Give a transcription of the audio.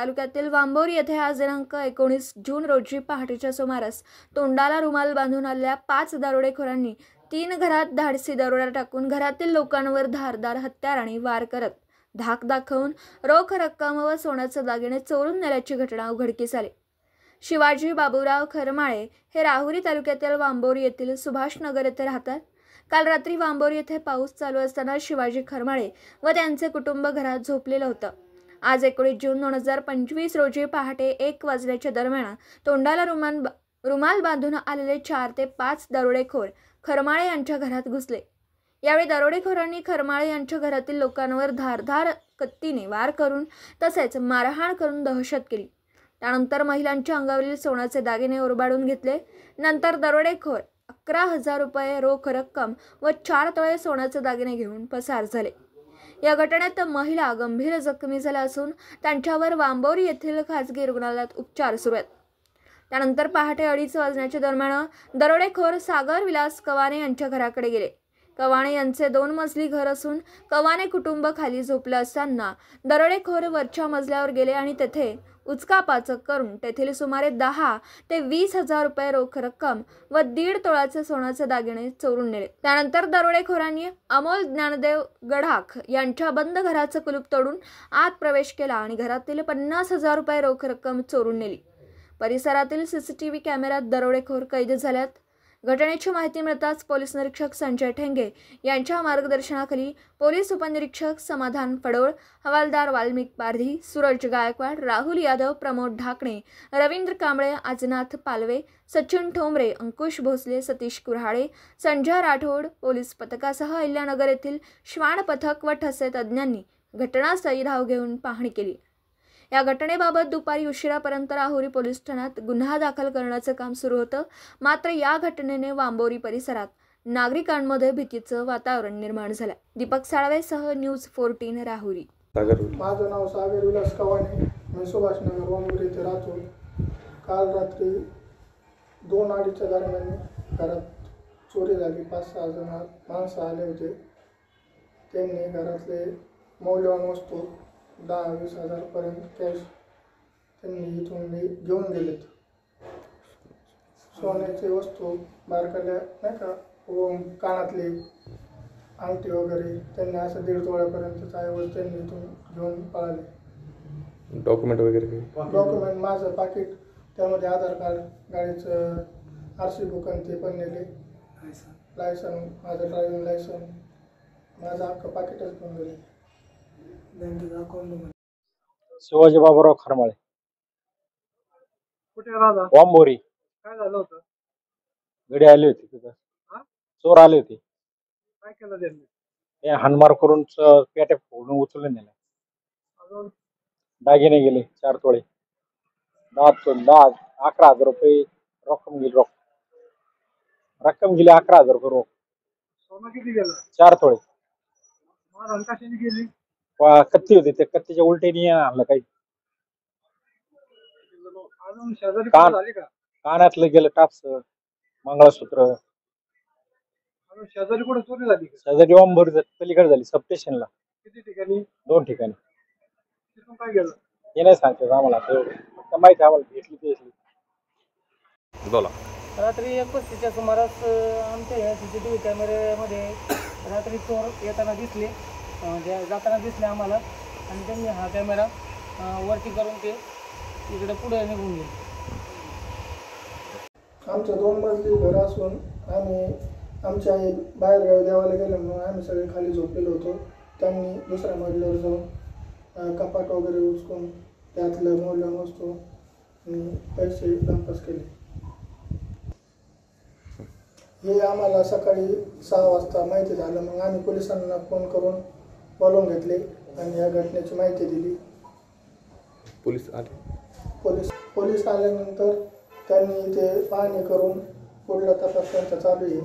तालुक्यातील वांबोरी येथे आज दिनांक 19 जून रोजी पहाटेच्या सुमारास तोंडाला रुमाल बांधून आलेल्या 5 दरोडेखोरांनी 3 घरात धाडसी दरोडा टाकून घरातील लोकांवर धारदार हत्याराने वार करत धाक दाखवून रोख रक्कम व सोन्याचे दागिने चोरून नेल्याची घटना उघडकीस आली। शिवाजी बाबूराव खरमाळे हे राहुरी तालुक्यातील वांबोरी येथील सुभाषनगर येथे राहतात। काल रात्री वांबोरी येथे पाऊस चालू असताना शिवाजी खरमाळे व त्यांचे कुटुंब घरात झोपलेलं होतं। आज 19 जून 2025 रोजी पहाटे 1 वाजल्याच्या दरम्यान तोंडाला रुमाल बांधून आलेले 4 ते 5 दरोडेखोर खरमाळे यांच्या घरात घुसले। यावेळी दरोडेखोरांनी खरमाळे यांच्या घरातील लोकांवर धारदार कत्तीने वार करून तसेच मारहाण करून दहशत केली। त्यानंतर महिलांच्या अंगावरील सोन्याचे दागिने ओरबाडून घेतले। नंतर दरोडेखोर 11,000 रुपये रोख रक्कम व 4 तोळे सोन्याचे दागिने घेऊन पसार झाले। या घटनेत महिला गंभीर जखमी झाल्या असून त्यांच्यावर वांबोरी येथील खासगी रुग्णालयात उपचार सुरू आहेत। त्यानंतर पहाटे 2:30 वाजण्याच्या दरम्यान दरोडेखोर सागर विलास कवाने यांच्या घराकडे गेले। कवाने यांचे 2 मजली घर असून कवाने कुटुंब खाली झोपलं असताना दरोडेखोर वरच्या मजल्यावर गेले आणि तेथे उचकापाचक करून तेथील सुमारे 10 ते 20,000 रुपये रोख रक्कम व 1.5 तोळ्याचे सोन्याचे दागिने चोरून नेले। त्यानंतर दरोडेखोरांनी अमोल ज्ञानदेव गडाख यांच्या बंद घराचं कुलूप तोडून आत प्रवेश केला आणि घरातील 50,000 रुपये रोख रक्कम चोरून नेली। परिसरातील CCTV कॅमेऱ्यात दरोडेखोर कैद झाल्यात। घटनेची माहिती मिळताच पोलीस निरीक्षक संजय ठेंगे यांच्या मार्गदर्शनाखाली पोलीस उपनिरीक्षक समाधान पडोळ, हवालदार वाल्मिक पारधी, सूरज गायकवाड, राहुल यादव, प्रमोद ढाकणे, रवींद्र कांबळे, आजनाथ पालवे, सचिन ठोंबरे, अंकुश भोसले, सतीश कुऱ्हाडे, संजय राठोड पोलीस पथकासह अहिल्यानगर येथील श्वान पथक व ठसे तज्ञांनी घटनास्थळी धाव घेऊन पाहणी केली। या घटनेबाबत दुपारी उशिरापर्यंत राहुरी पोलीस ठाण्यात गुन्हा दाखल करण्याचे काम सुरू होतं। मात्र या घटनेने वांबोरी परिसरात नागरिकांमध्ये भीतीचं वातावरण निर्माण झालं। दीपक साळवेसह न्यूज 14 राहुरी। माझं नाव सागर विलास कवाने, मी सुभाषनगर वांबोरी येथे राहतो। काल रात्री 2-2:30च्या दरम्यान घरात चोरी झाली। 5-6 जण माणसं आले होते। त्यांनी घरातले मौल्यवान वस्तू 10-20 हजार पर्यंत कॅश त्यांनी इथून घेऊन गेलेत। सोन्याचे वस्तू बारकाल्या नाही का कानातले अंगठी वगैरे त्यांनी असं 1.5 तोळ्यापर्यंतचा ऐवज त्यांनी इथून घेऊन पळाले। डॉक्युमेंट वगैरे डॉक्युमेंट माझं पाकिट, त्यामध्ये आधार कार्ड, गाडीचं RC बुक आणि ते पण नेले, लायसन, माझं ड्रायव्हिंग लायसन, माझं अख्खं पाकिटच घेऊन गेले। शिवाजी बाबूराव खरमाळे, कुठे राहता? वांबोरी। काय झालं होतं? गडी आली होती तिथं, चोर आले होते। काय केलं त्यांनी? हे हाणमार करून पेट्या फोडून उचलून नेल्या। अजून दागिने गेले 4 तोळे, 11,000 रुपये रक्कम गेली। रक्कम गेली 11,000 रुपये रोख। सोनं किती गेलं? 4 तोळे। मारहाण कशाने गेली? कत्ती होती, त्या कत्तीच्या उलटीने आणलं काही। अजून शेजारी कोण झाली का? कानातलं गेलं, टाप्स, मंगळसूत्र। अजून शेजारी कुठे चोरी झाली का? शेजारी वांबोरी पलीकडे झाली, सब स्टेशनला। किती ठिकाणी? 2 ठिकाणी। तिथून काय गेलं? हे नाही सांगते आम्हाला, फक्त माहिती आम्हाला भेटली। बोला। रात्री 1:35च्या सुमारास आमच्या या CCTV कॅमेऱ्यामध्ये रात्री चोर येताना दिसले, जाताना दिसले आम्हाला, आणि त्यांनी हा कॅमेरा वरती करून ते इकडे पुढे निघून गेले। आमचं 2 मजली घर असून आम्ही आमच्या आई बाहेरगावी देवाला गेल्यामुळे आम्ही सगळे खाली झोपलेलो होतो। त्यांनी दुसऱ्या मजल्यावर जाऊन कपाट वगैरे उचकून त्यातलं मौल्यवान वस्तू आणि पैसे लंपास केले। हे आम्हाला सकाळी 6 वाजता माहिती झालं। मग आम्ही पोलिसांना फोन करून बोलवून घेतले आणि या घटनेची माहिती दिली। पोलीस आल्यानंतर त्यांनी ते पाहणी करून पुढला तपास त्यांचा चालू आहे।